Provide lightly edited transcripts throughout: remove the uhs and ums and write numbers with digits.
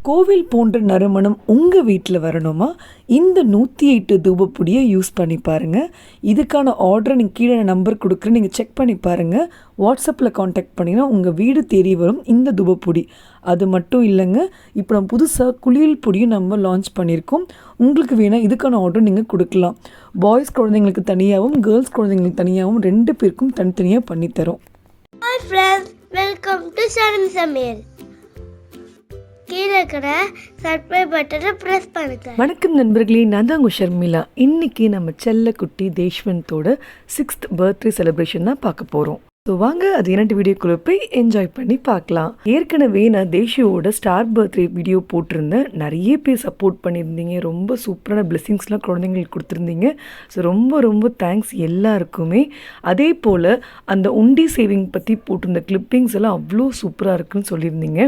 கோவில் போன்ற நறுமணம் உங்கள் வீட்டில் வரணுமா? இந்த 108 தூபப்பொடியை யூஸ் பண்ணி பாருங்கள். இதுக்கான ஆர்டரை நீங்கள் கீழே நம்பர் கொடுக்குறேன், நீங்கள் செக் பண்ணி பாருங்கள். வாட்ஸ்அப்பில் காண்டாக்ட் பண்ணிங்கன்னா உங்கள் வீடு தேடி வரும் இந்த தூபப்பொடி. அது மட்டும் இல்லைங்க, இப்போ நம்ம புதுசாக குளியல் பொடியும் நம்ம லான்ச் பண்ணியிருக்கோம். உங்களுக்கு வேணால் இதுக்கான ஆர்டர் நீங்கள் கொடுக்கலாம். பாய்ஸ் குழந்தைங்களுக்கு தனியாகவும் கேர்ள்ஸ் குழந்தைங்களுக்கு தனியாகவும் 2 பேருக்கும் தனித்தனியாக பண்ணித்தரோம். Hi friends, welcome to Sharon Samir. கீழே இருக்கிற சப்ஸ்கிரைப் பட்டனை ப்ரெஸ் பண்ணுங்க. வணக்கம் நண்பர்களே, நான் தான் உங்கள் ஷர்மிளா. இன்றைக்கி நம்ம செல்லக்குட்டி தேஷ்வந்தோட 6th பர்த்டே செலிப்ரேஷன் தான் பார்க்க போகிறோம். ஸோ வாங்க அது 2 வீடியோக்குள்ளே போய் என்ஜாய் பண்ணி பார்க்கலாம். ஏற்கனவே நான் தேஷியோட ஸ்டார் பர்த்டே வீடியோ போட்டிருந்தேன். நிறைய பேர் சப்போர்ட் பண்ணியிருந்தீங்க. ரொம்ப சூப்பரான பிளெஸிங்ஸ்லாம் குழந்தைங்களுக்கு கொடுத்துருந்தீங்க. ஸோ ரொம்ப ரொம்ப தேங்க்ஸ் எல்லாருக்குமே. அதே போல் அந்த உண்டி சேவிங் பற்றி போட்டிருந்த கிளிப்பிங்ஸ் எல்லாம் அவ்வளோ சூப்பராக இருக்குன்னு சொல்லியிருந்தீங்க.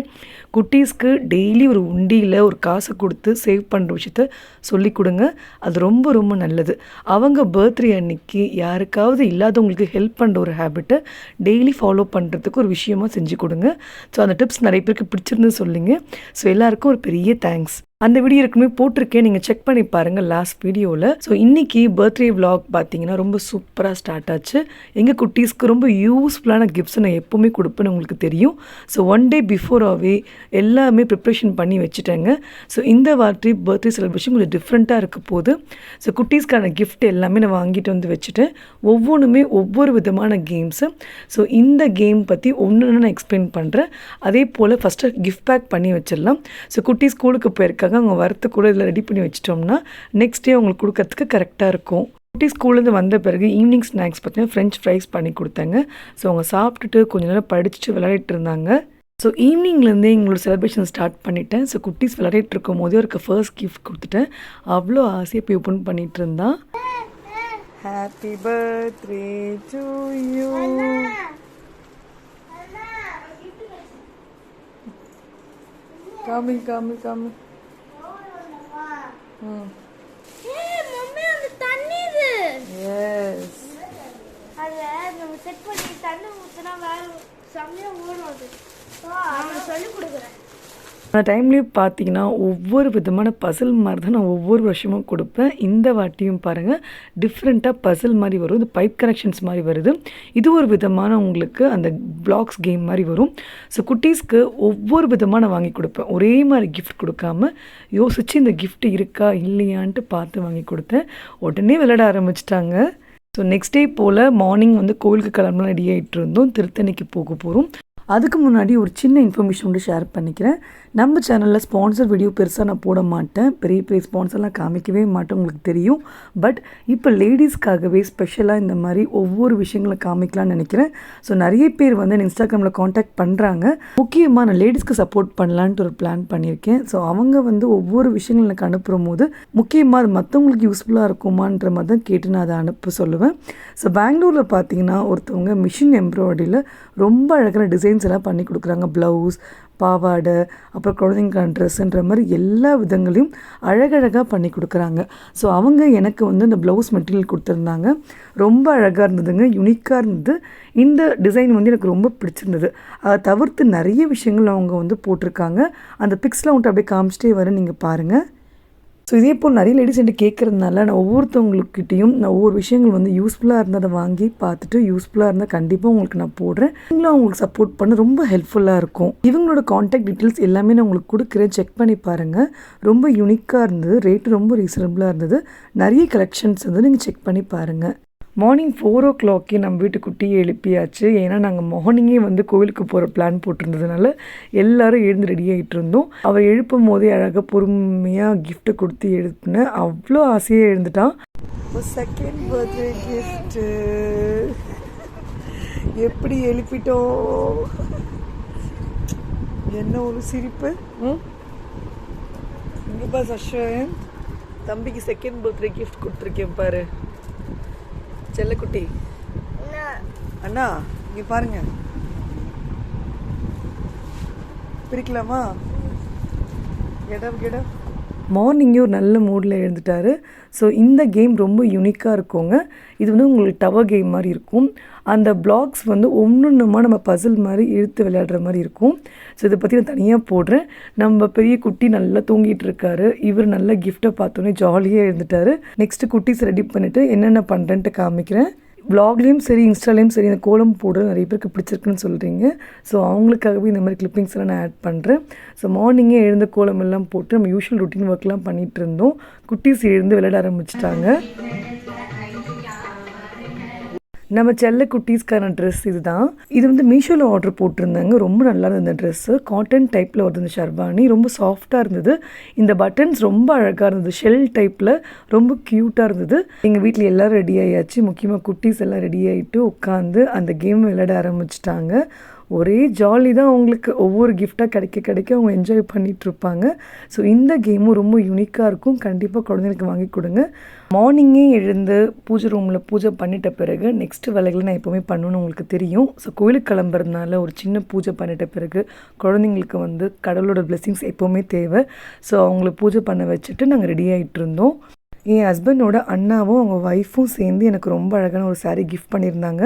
குட்டீஸ்க்கு டெய்லி ஒரு உண்டியில் ஒரு காசை கொடுத்து சேவ் பண்ணுற விஷயத்த சொல்லி கொடுங்க. அது ரொம்ப ரொம்ப நல்லது. அவங்க பர்த்டே அன்னைக்கு யாருக்காவது இல்லாதவங்களுக்கு ஹெல்ப் பண்ணுற ஒரு ஹேபிட்டை டெய்லி ஃபாலோ பண்ணுறதுக்கு ஒரு விஷயமாக செஞ்சு கொடுங்க. ஸோ அந்த டிப்ஸ் நிறைய பேருக்கு பிடிச்சிருந்து சொல்லுங்க. ஸோ எல்லாருக்கும் ஒரு பெரிய தேங்க்ஸ். அந்த வீடியோ இருக்குமே போட்டிருக்கேன், நீங்கள் செக் பண்ணி பாருங்கள் லாஸ்ட் வீடியோவில். ஸோ இன்றைக்கி பர்த்டே விலாக் பார்த்தீங்கன்னா ரொம்ப சூப்பராக ஸ்டார்ட் ஆச்சு. எங்கள் குட்டீஸ்க்கு ரொம்ப யூஸ்ஃபுல்லான கிஃப்ட்ஸை நான் எப்போவுமே கொடுப்பேன்னு உங்களுக்கு தெரியும். ஸோ 1 டே பிஃபோராகவே எல்லாமே ப்ரிப்ரேஷன் பண்ணி வச்சுட்டேங்க. ஸோ இந்த வாட்டி பர்த்டே செலிப்ரேஷன் கொஞ்சம் டிஃப்ரெண்ட்டாக இருக்க போகுது. ஸோ குட்டீஸ்க்கான கிஃப்ட் எல்லாமே நான் வாங்கிட்டு வந்து வச்சுட்டேன். ஒவ்வொன்றுமே ஒவ்வொரு விதமான கேம்ஸு. ஸோ இந்த கேம் பற்றி ஒன்று நான் எக்ஸ்பிளைன் பண்ணுறேன். அதே போல் ஃபஸ்ட்டு கிஃப்ட் பேக் பண்ணி வச்சிடலாம். ஸோ குட்டீஸ் ஸ்கூலுக்கு போயிருக்காங்க, அவங்க வரத்து கூட இதில் ரெடி பண்ணி வச்சிட்டோம்னா நெக்ஸ்ட் டே அவங்களுக்கு கொடுக்கறதுக்கு கரெக்டாக இருக்கும். குட்டி ஸ்கூல்லேருந்து வந்த பிறகு ஈவினிங் ஸ்நாக்ஸ் பார்த்தீங்கன்னா ஃப்ரெஞ்ச் ஃப்ரைஸ் பண்ணி கொடுத்தாங்க. ஸோ அவங்க சாப்பிட்டுட்டு கொஞ்ச நேரம் படிச்சுட்டு விளையாடிட்டு இருந்தாங்க. ஸோ ஈவினிங்லேருந்தே எங்களோட செலிப்ரேஷன் ஸ்டார்ட் பண்ணிட்டேன். ஸோ குட்டீஸ் விளையாடிட்டு இருக்கும் போதே ஒரு ஃபர்ஸ்ட் கிஃப்ட் கொடுத்துட்டேன். அவ்வளோ ஆசையாக போய் ஓப்பன் பண்ணிகிட்டு இருந்தான். Happy birthday to you. காமி காமி காமி. மம்மி அந்த தண்ணி இது. எஸ். அத நம்ம செட் பண்ணி தண்ணி ஊத்துனா வேற சமயம் ஓடும் அது. நான் சொல்லி கொடுக்குறேன். அந்த டைம்லேயும் பார்த்தீங்கன்னா ஒவ்வொரு விதமான பசில் மாதிரி தான் நான் ஒவ்வொரு வருஷமும் கொடுப்பேன். இந்த வாட்டியும் பாருங்கள் டிஃப்ரெண்ட்டாக பசில் மாதிரி வரும். இது பைப் கனெக்ஷன்ஸ் மாதிரி வருது. இது ஒரு விதமான உங்களுக்கு அந்த பிளாக்ஸ் கேம் மாதிரி வரும். ஸோ குட்டீஸ்க்கு ஒவ்வொரு விதமான வாங்கி கொடுப்பேன். ஒரே மாதிரி கிஃப்ட் கொடுக்காம யோசித்து இந்த கிஃப்ட் இருக்கா இல்லையான்ட்டு பார்த்து வாங்கி கொடுத்தேன். உடனே விளையாட ஆரம்பிச்சிட்டாங்க. ஸோ நெக்ஸ்ட் டே போல் மார்னிங் வந்து கோவிலுக்கு கிளம்பலாம் ரெடி ஆகிட்டு இருந்தோம். திருத்தணிக்கு போக போகிறோம். அதுக்கு முன்னாடி ஒரு சின்ன இன்ஃபர்மேஷன் வந்து ஷேர் பண்ணிக்கிறேன். நம்ம சேனலில் ஸ்பான்சர் வீடியோ பெருசாக நான் போட மாட்டேன். பெரிய பெரிய ஸ்பான்சர்லாம் காமிக்கவே மாட்டேன், உங்களுக்கு தெரியும். பட் இப்போ லேடிஸ்க்காகவே ஸ்பெஷலாக இந்த மாதிரி ஒவ்வொரு விஷயங்களை காமிக்கலாம்னு நினைக்கிறேன். ஸோ நிறைய பேர் வந்து இன்ஸ்டாகிராமில் காண்டாக்ட் பண்ணுறாங்க. முக்கியமாக நான் லேடிஸ்க்கு சப்போர்ட் பண்ணலான்ட்டு ஒரு பிளான் பண்ணியிருக்கேன். ஸோ அவங்க வந்து ஒவ்வொரு விஷயங்கள் எனக்கு அனுப்புகிற போது முக்கியமாக அது மற்றவங்களுக்கு யூஸ்ஃபுல்லாக இருக்குமான்ற மாதிரி தான் கேட்டு நான் அதை அனுப்ப சொல்லுவேன். ஸோ பெங்களூரில் பார்த்தீங்கன்னா ஒருத்தவங்க மிஷின் எம்ப்ராய்டரியில் ரொம்ப அழகான டிசைன்ஸ் எல்லாம் பண்ணி கொடுக்குறாங்க. ப்ளவுஸ், பாவாடை, அப்புறம் குழந்தைங்க ட்ரெஸ்ஸுன்ற மாதிரி எல்லா விதங்களையும் அழகழகாக பண்ணி கொடுக்குறாங்க. ஸோ அவங்க எனக்கு வந்து இந்த ப்ளவுஸ் மெட்டீரியல் கொடுத்துருந்தாங்க. ரொம்ப அழகாக இருந்ததுங்க, யுனிக்காக இருந்தது. இந்த டிசைன் வந்து எனக்கு ரொம்ப பிடிச்சிருந்தது. அதை தவிர்த்து நிறைய விஷயங்கள் அவங்க வந்து போட்டிருக்காங்க. அந்த பிக்ஸ்லாம் வந்துட்டு அப்படியே காமிச்சிட்டே வர நீங்கள் பாருங்கள். ஸோ இதே போல் நிறைய லேடிஸ் என்கிட்ட கேட்குறதுனால நான் ஒவ்வொருத்தவங்களுக்கிட்டையும் நான் ஒவ்வொரு விஷயங்கள் வந்து யூஸ்ஃபுல்லாக இருந்தால் அதை வாங்கி பார்த்துட்டு யூஸ்ஃபுல்லாக இருந்தால் கண்டிப்பாக உங்களுக்கு நான் போடுறேன். நீங்களும் அவங்களுக்கு சப்போர்ட் பண்ண ரொம்ப ஹெல்ப்ஃபுல்லாக இருக்கும். இவங்களோட காண்டாக்ட் டீட்டெயில்ஸ் எல்லாமே நான் உங்களுக்கு கொடுக்குறேன், செக் பண்ணி பாருங்கள். ரொம்ப யூனிக்காக இருந்தது, ரேட்டு ரொம்ப ரீசனபிளாக இருந்தது. நிறைய கலெக்ஷன்ஸ் வந்து நீங்கள் செக் பண்ணி பாருங்கள். மார்னிங் 4 o'clock நம்ம வீட்டுக்குட்டியை எழுப்பியாச்சு. ஏன்னா நாங்கள் மார்னிங்கே வந்து கோவிலுக்கு போகிற பிளான் போட்டிருந்ததுனால எல்லோரும் எழுந்து ரெடி ஆகிட்டு இருந்தோம். அவர் எழுப்பும் போதே அழகாக பொறுமையாக கிஃப்ட்டை கொடுத்து எழுப்பினேன். அவ்வளோ ஆசையாக எழுந்துட்டான். செகண்ட் பர்த்டே கிஃப்ட்டு எப்படி எழுப்பிட்டோம். என்ன ஒரு சிரிப்பு. இங்கே பாஸ் அஸ்வந்த், தம்பிக்கு செகண்ட் பர்த்டே கிஃப்ட் கொடுத்துருக்கேன் பாரு. செல்லக்குட்டி அண்ணா இங்கே பாருங்க, பிரிக்கலாமா? கெடம் மார்னிங்கே ஒரு நல்ல மூடில் எழுந்துட்டார். ஸோ இந்த கேம் ரொம்ப யூனிக்காக இருக்குங்க. இது வந்து உங்களுக்கு டவர் கேம் மாதிரி இருக்கும். அந்த பிளாக்ஸ் வந்து ஒன்றுமா நம்ம பசில் மாதிரி இழுத்து விளையாடுற மாதிரி இருக்கும். ஸோ இதை பற்றி நான் தனியாக போடுறேன். நம்ம பெரிய குட்டி நல்லா தூங்கிட்டு இருக்காரு. இவர் நல்ல கிஃப்ட்டை பார்த்தோன்னே ஜாலியாக இருந்துட்டார். நெக்ஸ்ட்டு குட்டீஸ் ரெடி பண்ணிவிட்டு என்னென்ன பண்ணுறேன்ட்டு காமிக்கிறேன். வ்ளாக்லேயும் சரி இன்ஸ்டாலேயும் சரி இந்த கோலம் போடுற நிறைய பேருக்கு பிடிச்சிருக்குன்னு சொல்கிறீங்க. ஸோ அவங்களுக்காகவே இந்த மாதிரி கிளிப்பிங்ஸ் எல்லாம் நான் ஆட் பண்ணுறேன். ஸோ மார்னிங்கே எழுந்த கோலம் எல்லாம் போட்டு நம்ம யூஷுவல் ரொட்டீன் ஒர்க்லாம் பண்ணிகிட்டு இருந்தோம். குட்டீஸ் எழுந்து விளையாட ஆரம்பிச்சிட்டாங்க. நம்ம செல்ல குட்டீஸ்க்கான ட்ரெஸ் இதுதான். இது வந்து மீஷோவில் ஆர்டர் போட்டிருந்தாங்க. ரொம்ப நல்லா இருந்தது இந்த ட்ரெஸ்ஸு. காட்டன் டைப்பில் வருது இந்த ஷர்வானி. ரொம்ப சாஃப்டாக இருந்தது. இந்த பட்டன்ஸ் ரொம்ப அழகாக இருந்தது. ஷெல் டைப்பில் ரொம்ப க்யூட்டாக இருந்தது. எங்கள் வீட்டில் எல்லோரும் ரெடி ஆகியாச்சு. முக்கியமாக குட்டீஸ் எல்லாம் ரெடி ஆகிட்டு உட்காந்து அந்த கேம் விளையாட ஆரம்பிச்சிட்டாங்க. ஒரே ஜாலி தான் அவங்களுக்கு. ஒவ்வொரு கிஃப்டாக கிடைக்க அவங்க என்ஜாய் பண்ணிகிட்ருப்பாங்க. ஸோ இந்த கேமும் ரொம்ப யூனிக்காக இருக்கும். கண்டிப்பாக குழந்தைங்களுக்கு வாங்கி கொடுங்க. மார்னிங்கே எழுந்து பூஜை ரூமில் பூஜை பண்ணிட்ட பிறகு நெக்ஸ்ட்டு வேலைகளை நான் எப்போவுமே பண்ணணுன்னு உங்களுக்கு தெரியும். ஸோ கோயிலுக்கு கிளம்புறதுனால ஒரு சின்ன பூஜை பண்ணிட்ட பிறகு குழந்தைங்களுக்கு வந்து கடவுளோட பிளெஸிங்ஸ் எப்போவுமே தேவை. ஸோ அவங்கள பூஜை பண்ண வச்சுட்டு நாங்கள் ரெடி ஆகிட்டு இருந்தோம். என் ஹஸ்பண்டோட அண்ணாவும் அவங்க ஒய்ஃபும் சேர்ந்து எனக்கு ரொம்ப அழகான ஒரு சாரீ கிஃப்ட் பண்ணியிருந்தாங்க.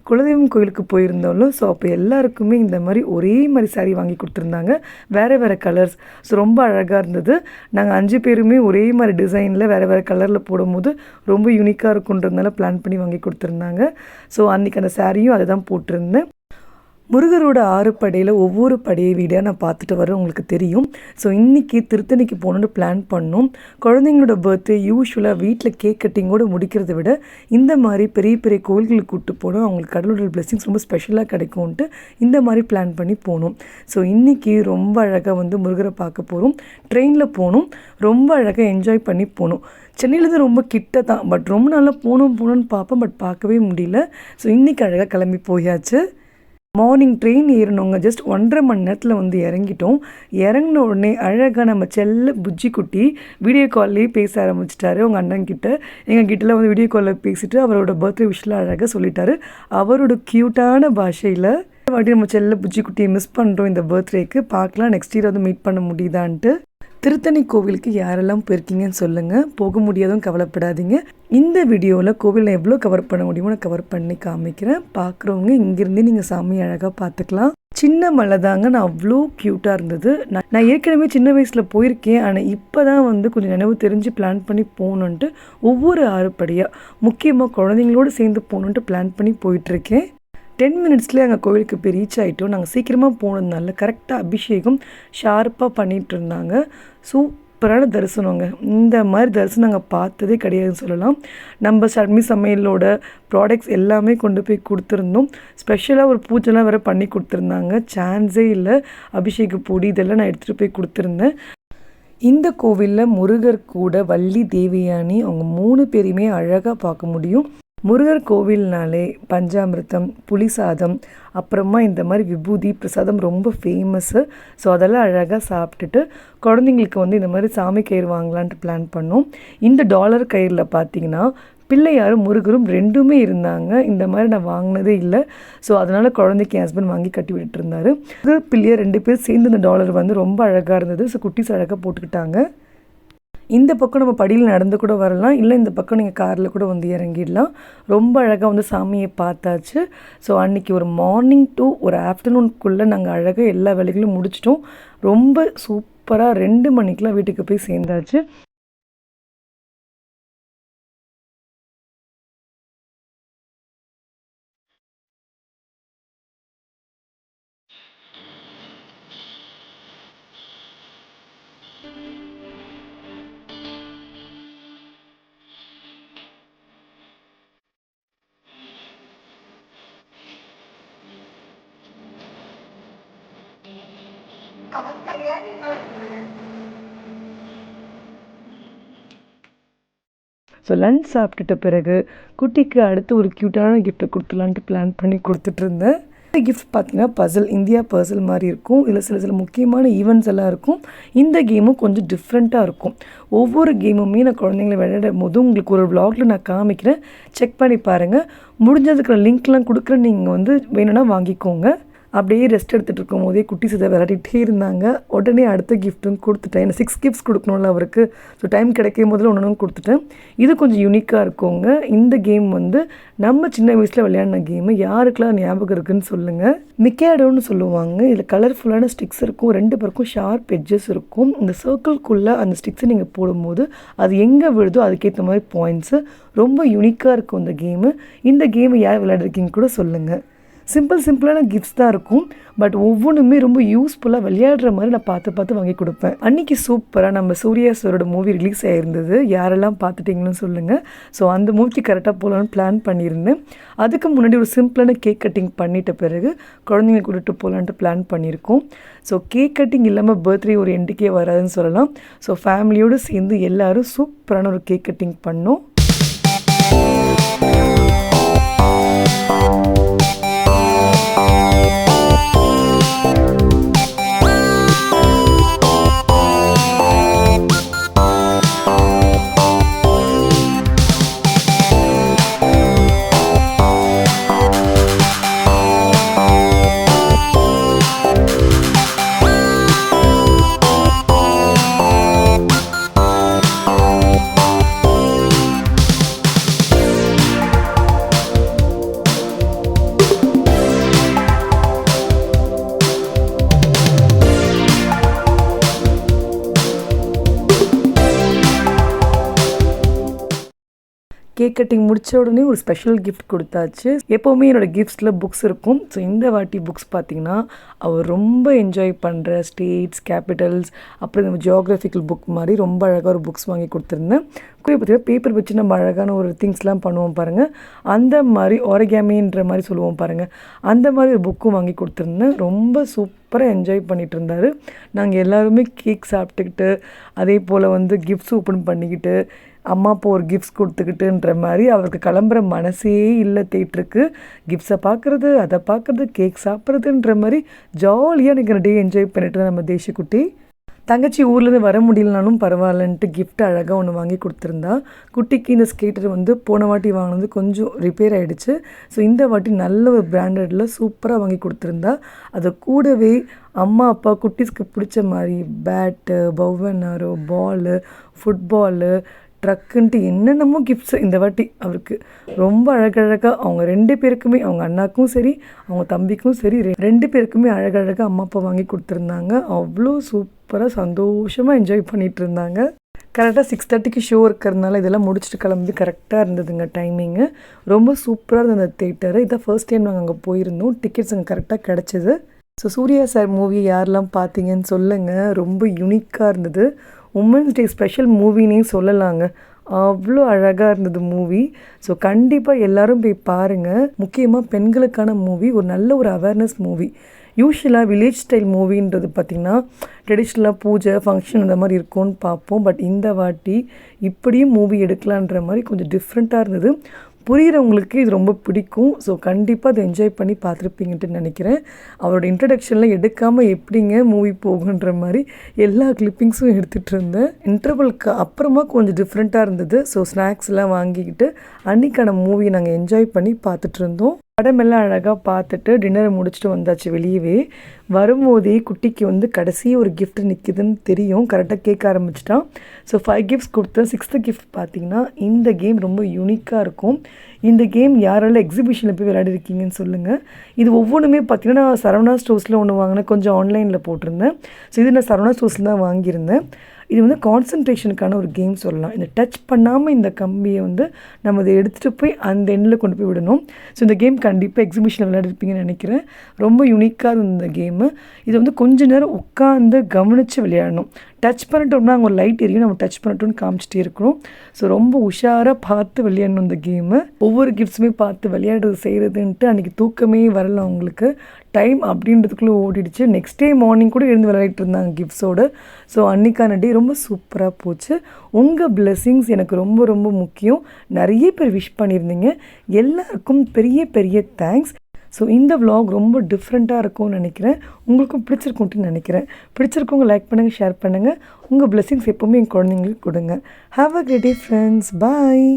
குலதெய்வம் கோயிலுக்கு போயிருந்தாலும் ஸோ அப்போ எல்லாருக்குமே இந்த மாதிரி ஒரே மாதிரி சாரீ வாங்கி கொடுத்துருந்தாங்க. வேறு கலர்ஸ். ஸோ ரொம்ப அழகாக இருந்தது. நாங்கள் 5 பேருமே ஒரே மாதிரி டிசைனில் வேறு கலரில் போடும்போது ரொம்ப யூனிக்காக இருக்குன்றதுனால பிளான் பண்ணி வாங்கி கொடுத்துருந்தாங்க. ஸோ அன்றைக்கி அந்த சாரியும் அதை தான் போட்டிருந்தேன். முருகரோட 6 படையில் ஒவ்வொரு படையை வீடாக நான் பார்த்துட்டு வரேன், உங்களுக்கு தெரியும். ஸோ இன்றைக்கி திருத்தணிக்கு போகணுன்னு பிளான் பண்ணோம். குழந்தைங்களோட பர்த்டே யூஸ்வலாக வீட்டில் கேக் கட்டிங்கோடு முடிக்கிறத விட இந்த மாதிரி பெரிய பெரிய கோயில்களுக்கு கூப்பிட்டு போனோம். அவங்களுக்கு கடவுளோட பிளெஸிங்ஸ் ரொம்ப ஸ்பெஷலாக கிடைக்கும்ன்ட்டு இந்த மாதிரி பிளான் பண்ணி போனோம். ஸோ இன்றைக்கி ரொம்ப அழகாக வந்து முருகரை பார்க்க போகிறோம். ட்ரெயினில் போகணும். ரொம்ப அழகாக என்ஜாய் பண்ணி போகணும். சென்னையிலேருந்து ரொம்ப கிட்ட தான். பட் ரொம்ப நாளாக போகணுன்னு பார்ப்பேன். பட் பார்க்கவே முடியல. ஸோ இன்றைக்கி அழகாக கிளம்பி போயாச்சு. மார்னிங் ட்ரெயின் ஏறினவங்க ஜஸ்ட் 1.5 மணி நேரத்தில் வந்து இறங்கிட்டோம். இறங்கின உடனே அழகாக நம்ம செல்ல புஜ்ஜி குட்டி வீடியோ கால்லேயே பேச ஆரம்பிச்சிட்டாரு. அவங்க அண்ணன்கிட்ட எங்கள் கிட்டலாம் வந்து வீடியோ காலில் பேசிவிட்டு அவரோட பர்த்டே விஷயம் அழகாக சொல்லிட்டாரு அவரோட க்யூட்டான பாஷையில். வாட்டி நம்ம செல்ல புஜ்ஜி குட்டியை மிஸ் பண்ணுறோம் இந்த பர்த்டேக்கு. பார்க்கலாம் நெக்ஸ்ட் இயர் வந்து மீட் பண்ண முடியுதான்ட்டு. திருத்தணி கோவிலுக்கு யாரெல்லாம் போயிருக்கீங்கன்னு சொல்லுங்கள். போக முடியாதும் கவலைப்படாதீங்க. இந்த வீடியோவில் கோவிலில் எவ்வளோ கவர் பண்ண முடியுமோ நான் கவர் பண்ணி காமிக்கிறேன். பார்க்குறவங்க இங்கேருந்தே நீங்கள் சாமி அழகாக பார்த்துக்கலாம். சின்ன மலை தாங்க. நான் அவ்வளோ க்யூட்டாக இருந்தது. நான் ஏற்கனவே சின்ன வயசில் போயிருக்கேன். ஆனால் இப்போ தான் வந்து கொஞ்சம் நினைவு தெரிஞ்சு பிளான் பண்ணி போகணுன்ட்டு ஒவ்வொரு 6 படியாக முக்கியமாக குழந்தைங்களோடு சேர்ந்து போகணுன்ட்டு பிளான் பண்ணி போயிட்டுருக்கேன். 10 மினிட்ஸ்லேயே அங்கே கோவிலுக்கு போய் ரீச் ஆகிட்டோம். நாங்கள் சீக்கிரமாக போனதுனால கரெக்டாக அபிஷேகம் ஷார்ப்பாக பண்ணிகிட்டு இருந்தாங்க. சூப்பரான தரிசனங்க. இந்த மாதிரி தரிசனம் நாங்கள் பார்த்ததே கிடையாதுன்னு சொல்லலாம். நம்ம ஷர்மி சமையலோட ப்ராடக்ட்ஸ் எல்லாமே கொண்டு போய் கொடுத்துருந்தோம். ஸ்பெஷலாக ஒரு பூஜைலாம் வேறு பண்ணி கொடுத்துருந்தாங்க. சான்ஸே இல்லை. அபிஷேக பொடி இதெல்லாம் நான் எடுத்துகிட்டு போய் கொடுத்துருந்தேன். இந்த கோவிலில் முருகர் கூட வள்ளி தேவியானி அவங்க 3 பேரையுமே அழகாக பார்க்க முடியும். முருகர் கோவில்னாலே பஞ்சாமிர்தம், புளி சாதம், அப்புறமா இந்த மாதிரி விபூதி பிரசாதம் ரொம்ப ஃபேமஸ்ஸு. ஸோ அதெல்லாம் அழகாக சாப்பிட்டுட்டு குழந்தைங்களுக்கு வந்து இந்த மாதிரி சாமி கயிறு வாங்கலான்ட்டு பிளான் பண்ணோம். இந்த டாலர் கயிறில் பார்த்தீங்கன்னா பிள்ளையாரும் முருகரும் 2மே இருந்தாங்க. இந்த மாதிரி நான் வாங்கினதே இல்லை. ஸோ அதனால் குழந்தைக்கு என் ஹஸ்பண்ட் வாங்கி கட்டி விட்டுட்டு இருந்தார். பிள்ளையார் 2 பேர் சேர்ந்து இந்த டாலர் வந்து ரொம்ப அழகாக இருந்தது. ஸோ குட்டீஸ் அழகாக போட்டுக்கிட்டாங்க. இந்த பக்கம் நம்ம படியில் நடந்து கூட வரலாம். இல்லை இந்த பக்கம் நீங்கள் காரில் கூட வந்து இறங்கிடலாம். ரொம்ப அழகாக வந்து சாமியை பார்த்தாச்சு. ஸோ அன்றைக்கி ஒரு மார்னிங் டு ஒரு ஆஃப்டர்நூனுக்குள்ளே நாங்கள் அழகாக எல்லா வேலைகளும் முடிச்சிட்டோம். ரொம்ப சூப்பராக 2 மணிக்கெலாம் வீட்டுக்கு போய் சேர்ந்தாச்சு. ஸோ லன்ச் சாப்பிட்டுட்ட பிறகு குட்டிக்கு அடுத்து ஒரு க்யூட்டான கிஃப்ட்டை கொடுத்துலான்ட்டு பிளான் பண்ணி கொடுத்துட்ருந்தேன். இந்த கிஃப்ட் பார்த்தீங்கன்னா பசில், இந்தியா பசில் மாதிரி இருக்கும். இதில் சில முக்கியமான ஈவெண்ட்ஸ் எல்லாம் இருக்கும். இந்த கேமும் கொஞ்சம் டிஃப்ரெண்ட்டாக இருக்கும். ஒவ்வொரு கேமுமே நான் குழந்தைங்களை விளையாடும் போது உங்களுக்கு ஒரு விளாகில் நான் காமிக்கிறேன். செக் பண்ணி பாருங்கள். முடிஞ்சதுக்கு லிங்க்லாம் கொடுக்குறேன். நீங்கள் வந்து வேணும்னா வாங்கிக்கோங்க. அப்படியே ரெஸ்ட் எடுத்துகிட்டு இருக்கும் போதே குட்டி இதை விளையாடிட்டே இருந்தாங்க. உடனே அடுத்த கிஃப்ட்டும் கொடுத்துட்டேன். ஏன்னா 6 கிஃப்ட்ஸ் கொடுக்கணும்ல அவருக்கு. ஸோ டைம் கிடைக்கும் போதில் ஒன்று கொடுத்துட்டேன். இது கொஞ்சம் யூனிக்காக இருக்குங்க. இந்த கேம் வந்து நம்ம சின்ன வயசில் விளையாடின கேமு. யாருக்கெல்லாம் ஞாபகம் இருக்குதுன்னு சொல்லுங்கள். மிக்கேடோன்னு சொல்லுவாங்க. இதில் கலர்ஃபுல்லான ஸ்டிக்ஸ் இருக்கும். 2 பேருக்கும் ஷார்ப் எட்ஜஸ் இருக்கும். இந்த சர்க்கிள்குள்ளே அந்த ஸ்டிக்ஸை நீங்கள் போடும்போது அது எங்கே விழுதோ அதுக்கேற்ற மாதிரி பாயிண்ட்ஸு. ரொம்ப யூனிக்காக இருக்கும் இந்த கேமு. இந்த கேமை யார் விளையாடுறீங்க கூட சொல்லுங்கள். சிம்பிளான கிஃப்ட்ஸ் தான் இருக்கும். பட் ஒவ்வொன்றுமே ரொம்ப யூஸ்ஃபுல்லாக விளையாடுற மாதிரி நான் பார்த்து வாங்கி கொடுப்பேன். அன்றைக்கி சூப்பராக நம்ம சூர்யா சாரோட மூவி ரிலீஸ் ஆகிருந்தது. யாரெல்லாம் பார்த்துட்டிங்கன்னு சொல்லுங்கள். ஸோ அந்த மூவிக்கு கரெக்டாக போகலான்னு பிளான் பண்ணியிருந்தேன். அதுக்கு முன்னாடி ஒரு சிம்பிளான கேக் கட்டிங் பண்ணிட்ட பிறகு குழந்தைங்க கூட்டிகிட்டு போகலான்ட்டு பிளான் பண்ணியிருக்கோம். ஸோ கேக் கட்டிங் இல்லாமல் பர்த்டே ஒரு எண்டுக்கே வராதுன்னு சொல்லலாம். ஸோ ஃபேமிலியோடு சேர்ந்து எல்லோரும் சூப்பரான ஒரு கேக் கட்டிங் பண்ணோம். கேக் கட்டிங் முடித்த உடனே ஒரு ஸ்பெஷல் கிஃப்ட் கொடுத்தாச்சு. எப்போவுமே என்னோடய கிஃப்ட்ஸில் புக்ஸ் இருக்கும். ஸோ இந்த வாட்டி புக்ஸ் பார்த்திங்கன்னா அவர் ரொம்ப என்ஜாய் பண்ணுற ஸ்டேட்ஸ், கேபிட்டல்ஸ், அப்புறம் இந்த ஜியோகிராஃபிக்கல் புக் மாதிரி ரொம்ப அழகாக ஒரு புக்ஸ் வாங்கி கொடுத்துருந்தேன். பார்த்திங்கன்னா பேப்பர் வச்சு நம்ம அழகான ஒரு திங்ஸ்லாம் பண்ணுவோம் பாருங்கள். அந்த மாதிரி ஆரிகாமின்ற மாதிரி சொல்லுவோம் பாருங்கள். அந்த மாதிரி ஒரு புக்கும் வாங்கி கொடுத்துருந்தேன். ரொம்ப சூப்பராக என்ஜாய் பண்ணிகிட்டு இருந்தார். நாங்கள் எல்லாருமே கேக் சாப்பிட்டுக்கிட்டு அதே போல் வந்து கிஃப்ட்ஸ் ஓப்பன் பண்ணிக்கிட்டு அம்மா அப்போ ஒரு கிஃப்ட்ஸ் கொடுத்துக்கிட்டுன்ற மாதிரி அவருக்கு கிளம்புற மனசே இல்லை தேட்டருக்கு. கிஃப்ட்ஸை பார்க்குறது, அதை பார்க்குறது, கேக் சாப்பிட்றதுன்ற மாதிரி ஜாலியாக எனக்கு டே என்ஜாய் பண்ணிட்டு தான் நம்ம தேசிக்குட்டி. தங்கச்சி ஊர்லேருந்து வர முடியலனாலும் பரவாயில்லன்ட்டு கிஃப்ட் அழகாக ஒன்று வாங்கி கொடுத்துருந்தா. குட்டிக்கு இந்த ஸ்கேட்டர் வந்து போன வாட்டி வாங்கினது கொஞ்சம் ரிப்பேர் ஆகிடுச்சு. ஸோ இந்த வாட்டி நல்ல ஒரு பிராண்டடில் சூப்பராக வாங்கி கொடுத்துருந்தா. அதை கூடவே அம்மா அப்பா குட்டீஸ்க்கு பிடிச்ச மாதிரி பேட்டு, பவனாரோ, பாலு, ஃபுட்பாலு, ட்ரக்குன்ட்டு என்னென்னமோ கிஃப்ட்ஸ் இந்த வாட்டி அவருக்கு ரொம்ப அழகழகாக அவங்க 2 பேருக்குமே, அவங்க அண்ணாக்கும் சரி அவங்க தம்பிக்கும் சரி 2 பேருக்குமே அழகழகாக அம்மா அப்பா வாங்கி கொடுத்துருந்தாங்க. அவ்வளோ சூப்பராக சந்தோஷமாக என்ஜாய் பண்ணிகிட்டு இருந்தாங்க. கரெக்டாக 6:30க்கு ஷோ இருக்கிறதுனால இதெல்லாம் முடிச்சுட்டு கிளம்பி கரெக்டாக இருந்ததுங்க டைமிங்கு. ரொம்ப சூப்பராக இருந்தது அந்த தேட்டரு. இதான் ஃபர்ஸ்ட் டைம் நாங்கள் அங்கே போயிருந்தோம். டிக்கெட்ஸ் அங்கே கரெக்டாக கிடச்சிது. ஸோ சூர்யா சார் மூவி யாரெல்லாம் பார்த்தீங்கன்னு சொல்லுங்கள். ரொம்ப யூனிக்காக இருந்தது. உமன்ஸ் டே ஸ்பெஷல் மூவினே சொல்லலாங்க. அவ்வளோ அழகாக இருந்தது மூவி. ஸோ கண்டிப்பாக எல்லோரும் போய் பாருங்கள். முக்கியமாக பெண்களுக்கான மூவி, ஒரு நல்ல ஒரு அவேர்னஸ் மூவி. யூஸ்வலாக வில்லேஜ் ஸ்டைல் மூவின்றது பார்த்திங்கன்னா ட்ரெடிஷ்னலாக பூஜை ஃபங்க்ஷன் அந்த மாதிரி இருக்கும்னு பார்ப்போம். பட் இந்த வாட்டி இப்படியும் மூவி எடுக்கலான்ற மாதிரி கொஞ்சம் டிஃப்ரெண்ட்டாக இருந்தது. புரிகிறவங்களுக்கு இது ரொம்ப பிடிக்கும். ஸோ கண்டிப்பாக அதை என்ஜாய் பண்ணி பார்த்துருப்பீங்கன்ட்டு நினைக்கிறேன். அவரோட இன்ட்ரடக்ஷனில் எடுக்காமல் எப்படிங்க மூவி போகுன்ற மாதிரி எல்லா கிளிப்பிங்ஸும் எடுத்துகிட்டு இருந்தேன். இன்டர்வலுக்கு அப்புறமா கொஞ்சம் டிஃப்ரெண்ட்டாக இருந்தது. ஸோ ஸ்நாக்ஸ்லாம் வாங்கிக்கிட்டு அன்றைக்கான மூவியை நாங்கள் என்ஜாய் பண்ணி பார்த்துட்டு இருந்தோம். படமெல்லாம் அழகாக பார்த்துட்டு டின்னரை முடிச்சுட்டு வந்தாச்சு. வெளியவே வரும்போதே குட்டிக்கு வந்து கடைசி ஒரு கிஃப்ட் நிற்கிதுன்னு தெரியும். கரெக்டாக கேட்க ஆரம்பிச்சிட்டான். ஸோ 5 கிஃப்ட்ஸ் கொடுத்தேன். 6th கிஃப்ட் பார்த்திங்கன்னா இந்த கேம் ரொம்ப யூனிக்காக இருக்கும். இந்த கேம் யாரெல்லாம் எக்ஸிபிஷனில் போய் விளையாடிருக்கீங்கன்னு சொல்லுங்கள். இது ஒவ்வொன்றுமே பார்த்திங்கன்னா நான் சரவணா ஸ்டோர்ஸில் ஒன்று வாங்கினேன், கொஞ்சம் ஆன்லைனில் போட்டிருந்தேன். ஸோ இது நான் சரவணா ஸ்டோர்ஸில் தான் வாங்கியிருந்தேன். இது வந்து கான்சன்ட்ரேஷனுக்கான ஒரு கேம் சொல்லலாம். இந்த டச் பண்ணாமல் இந்த கம்பியை வந்து நம்ம இதை எடுத்துகிட்டு போய் அந்த எண்ணில் கொண்டு போய் விடணும். ஸோ இந்த கேம் கண்டிப்பாக எக்ஸிபிஷனில் விளையாடிருப்பீங்கன்னு நினைக்கிறேன். ரொம்ப யூனிக்காக இருந்த இந்த கேமு. இதை வந்து கொஞ்ச நேரம் உட்காந்து கவனித்து விளையாடணும். டச் பண்ணிட்டோம்னா அங்கே ஒரு லைட் எரியும், நம்ம டச் பண்ணிட்டோம்னு காமிச்சிட்டே இருக்கணும். ஸோ ரொம்ப உஷாராக பார்த்து விளையாடணும் இந்த கேமு. ஒவ்வொரு கிஃப்ட்ஸுமே பார்த்து விளையாடுறது செய்கிறதுன்ட்டு அன்றைக்கி தூக்கமே வரல அவங்களுக்கு. டைம் அப்படின்றதுக்குள்ளே ஓடிடுச்சு. நெக்ஸ்ட் டே மார்னிங் கூட எழுந்து விளையாடிட்டு இருந்தாங்க கிஃப்ட்ஸோடு. ஸோ அன்றைக்கான டே ரொம்ப சூப்பராக போச்சு. உங்கள் பிளெஸ்ஸிங்ஸ் எனக்கு ரொம்ப ரொம்ப முக்கியம். நிறைய பேர் விஷ் பண்ணியிருந்தீங்க. எல்லாருக்கும் பெரிய பெரிய தேங்க்ஸ். ஸோ இந்த vlog ரொம்ப டிஃப்ரெண்ட்டாக இருக்கும்னு நினைக்கிறேன். உங்களுக்கும் பிடிச்சிருக்கும்ட்டு நினைக்கிறேன். பிடிச்சிருக்கவங்க லைக் பண்ணுங்கள், ஷேர் பண்ணுங்கள். உங்கள் பிளெஸ்ஸிங்ஸ் எப்போவுமே என் குழந்தைங்களுக்கு கொடுங்க. Have a great day friends. Bye.